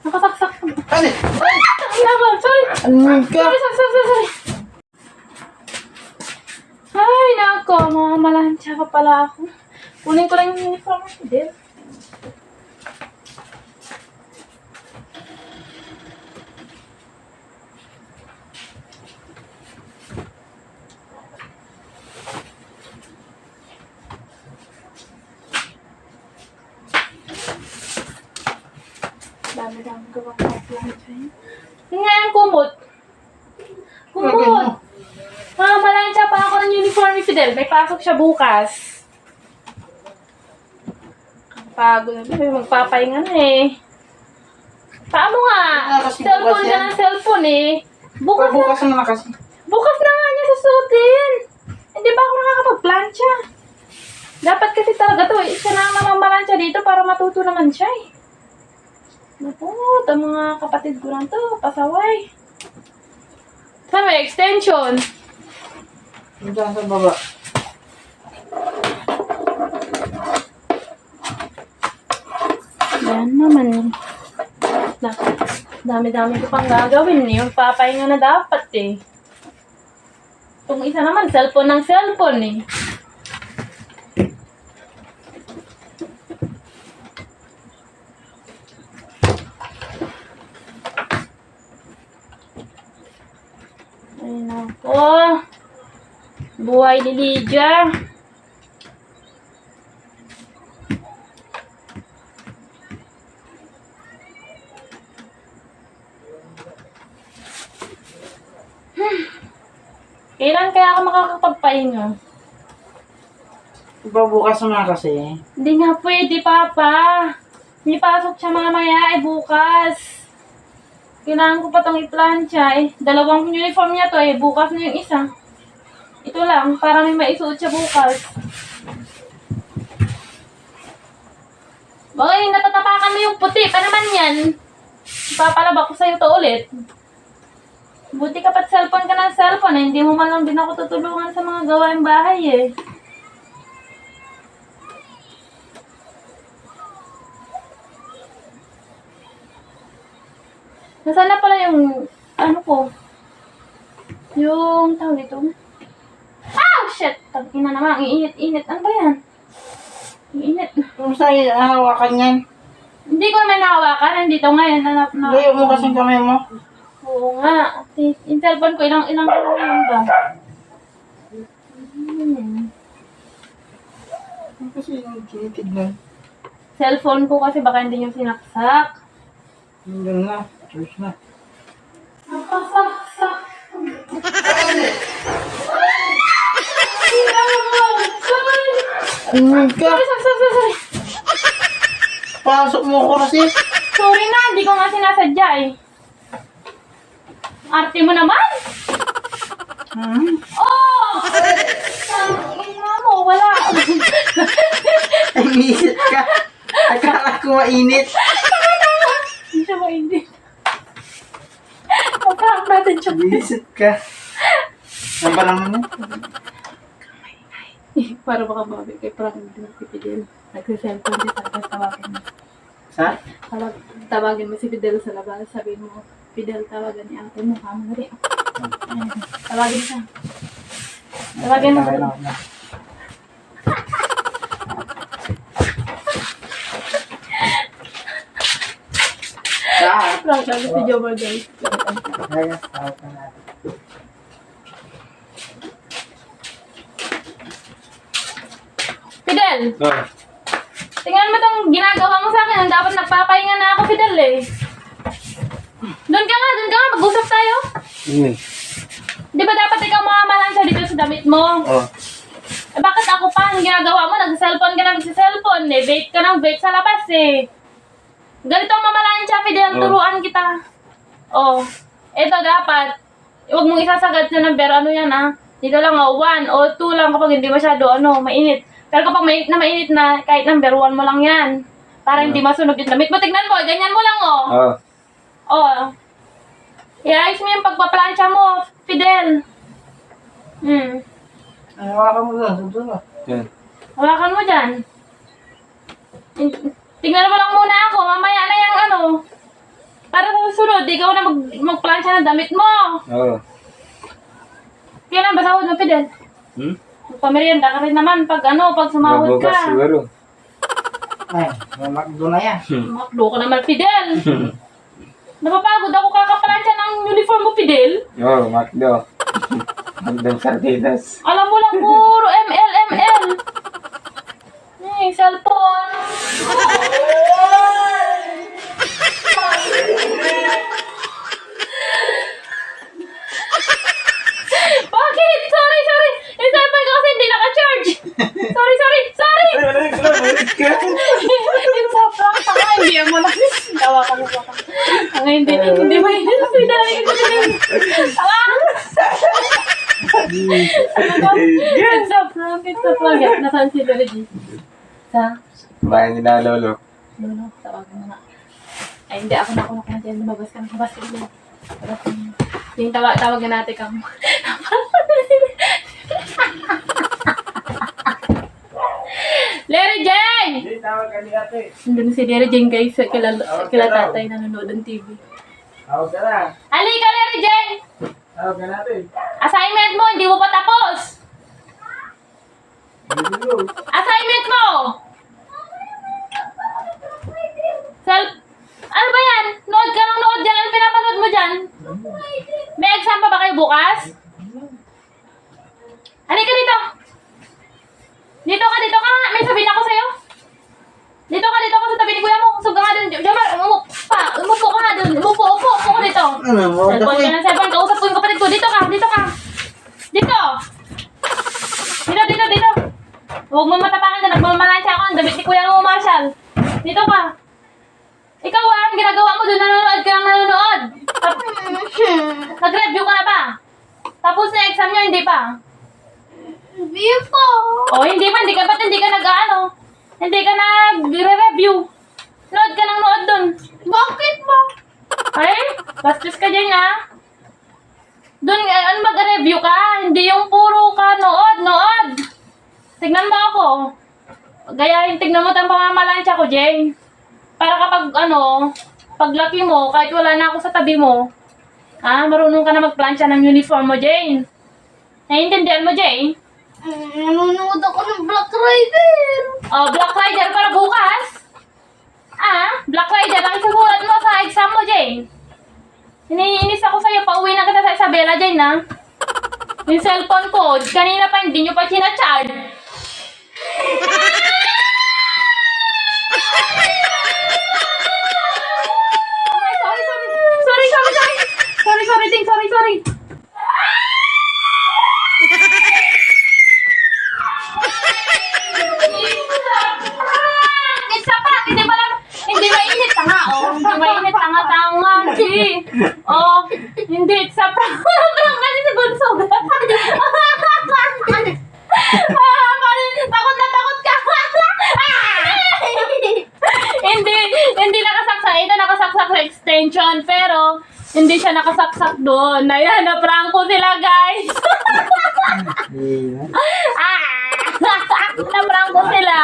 Nakasaksak. Ano? Ay! Sorry! Ano ka? Sorry! Ay, nako. Mamalansya pa pala ako. Kunin ko lang yung uniform ko din. Dami-dami ko bang plancha yun. Yung nga yung kumot. Kumot! Mamalansya pa ako ng uniform ni Fidel. May pasok siya bukas. Pagod na. Magpapahinga na eh. Paano nga? Cellphone ka ng cellphone eh. Bukas na kasi. Bukas na nga niya susutin. Hindi ba ako nakakapag-plancha? Dapat kasi talaga to. Isa na ang namamalansya dito para matuto naman siya eh. Naku, ang mga kapatid ko lang to. Pasaway. Saan may extension? Diyan sa baba. Yan naman. Dami-dami ko pang gagawin eh. Yung papahinga na dapat eh. Itong isa naman, cellphone ng cellphone eh. Ay nako. Buhay ni Lydia. Kailan kaya ako makakapagpahinga? Diba bukas na kasi? Hindi nga pwede, Papa. May pasok siya mamaya bukas. Kailangan ko pa itong i-plancha eh. Dalawang uniform niya to eh. Bukas na yung isa. Ito lang, para may maisuot siya bukas. Bakit natatapakan mo yung puti pa naman yan? Ipapalaba ko sa'yo to ulit. Buti ka pa't cellphone ka ng cellphone eh. Hindi mo man lang din ako tutulungan sa mga gawaing bahay eh. Nasaan na pala yung, ano ko? Yung, tawag ito. Ah! Shit! Tag-ina naman. Ang init-init. Ano ba yan? Ang init. Kung sa'yo hawakan yan. Hindi ko naman nakawakan. Nandito ngayon. Layo mo kasing kamay mo. Oo nga. Yung cellphone ko, ilang yun ba? Kasi yung tinitignan. Cellphone ko kasi baka hindi yung sinaksak. Yun na. Choice na. Nakasaksak. Ano ka? Sorry. Pasok mo ko kasi. Sorry na, hindi ko nga sinasadya eh. Arte mo naman? Oh! Ina mo, wala. Ay, misit ka. Akala ko mainit. Hindi siya mainit. Magkaroon natin siya. Misit ka. Saan ba naman yun? Para baka babi kay Frank si Fidel. Nagsiselfon siya tapos tawagin mo. Sa? Tawagin mo si Fidel sa labas. Sabihin mo, Fidel, tawagan ni ate mo. Kamo na rin. Tawagin siya. Tawagin mo. Sa? Frank, sabi si Joe Morgan. Kaya, tawag ka natin. Fidel! Go. Tingnan mo itong ginagawa mo sa akin. Dapat nagpapahinga na ako, Fidel eh. Doon ka nga. Mag-usap tayo. Di ba dapat ikaw mamamalan siya dito sa damit mo? Oh. Eh bakit ako pa? Ang ginagawa mo, nag-cellphone ka na nag-cellphone eh. Vape ka ng vape sa labas eh. Ganito ang mamalan siya, Fidel. Turuan kita. Oh. Ito dapat. Huwag mong isasagad sa number. Ano yan ah? Dito lang 1 o 2 lang kapag hindi masyado mainit. Pero kapag mainit na, kahit number 1 mo lang yan. Para hindi masunog yung damit mo. Tignan mo, ganyan mo lang Oh. I-ayos mo yung pagpaplansya mo, Fidel. Ay, hawakan mo doon. Sunod na. Yan. Hawakan mo dyan. Tignan mo lang muna ako. Mamaya na yung susunod, ikaw na magplansya ng damit mo. Oo. Kailan ba sahod mo, Fidel? Magpamerienda ka rin naman pag sumahod Mabukas ka. siguro. Ay, may McDo na yan. Maklo ka naman, Fidel. Napapagod ako kakaplansya ng uniform mo, Fidel. Oo, Macdo. Magdang sardinas. Alam mo lang, puro ML. Cellphone. Bakit? Sorry. Yung cellphone ko kasi hindi naka-charge. Sorry. Yung sa prank, tanga, hindi mo lang. Tawa ka mo. Tanga, hindi mo yun. Tawa. It's a prank. Nasaan si Reggie? Sa? Bahay nila lolo. Lolo, tawagan mo na. Ay, hindi. Ako na. Lumabas ka. Labas ka. Yung tawagan natin ka mo. Larry Jane! Hindi, tawag ka ni ate. Nandun si Larry Jane guys. Kila tatay nanonood ng TV. Tawag ka na. Halika, Larry Jane! Tawag ka natin. Assignment mo, hindi mo pa tapos! Hindi. Assignment mo! Ano ba yan? Nood ka ng nood dyan. Ano pinapanood mo dyan? May exam pa ba kayo bukas? Halika dito! Dito ka! May sabihin ako sa'yo. Dito ka sa tabi ni kuya mo. Usog ka nga dun. Jamal, umupo ka nga dun. Umupo ka dito. Ano mo? Cellphone ka ng cellphone. Kausap ko yung kapatid ko. Dito ka. Dito. Huwag mo matapakan ka. Nagmamalansya ako. Ang damit ni kuya mo, Marshall. Dito ka. Ikaw, ang ginagawa mo doon. Nanonood ka ng nanonood. Nag-review ka na ba? Tapos na exam nyo, hindi pa? Hindi po. Hindi pa. Ba't hindi ka hindi ka nag-review? Nood ka ng nood doon. Bakit ba? Ay, bastos ka dyan, ha? Doon, mag-review ka. Hindi yung puro ka nood. Tignan mo ako. Tignan mo tayong pamamalansya ko, Jane. Para kapag, paglaki mo, kahit wala na ako sa tabi mo, marunong ka na magplansya ng uniform mo, Jane. Naiintindihan mo, Jane? Nanonood ako ng Black Rider. Black Rider para bukas? Black Rider ang isusulat mo sa exam mo, Jane. Iniinis ako sa'yo, pauwi na kita sa Isabela, Jane, ha? Yung cellphone ko, kanina pa hindi nyo pa sinacharge. Sorry, Ting. Sorry. It's a prank. Hindi mainit. Tanga, Hindi mainit. Tanga. Hindi. It's a prank. Prank kasi si Bunso. Takot ka. Hindi nakasaksak. Ito nakasaksak sa extension, pero hindi siya nakasaksak doon. Ayan, na-prank ko sila, guys. Na-prank ko sila.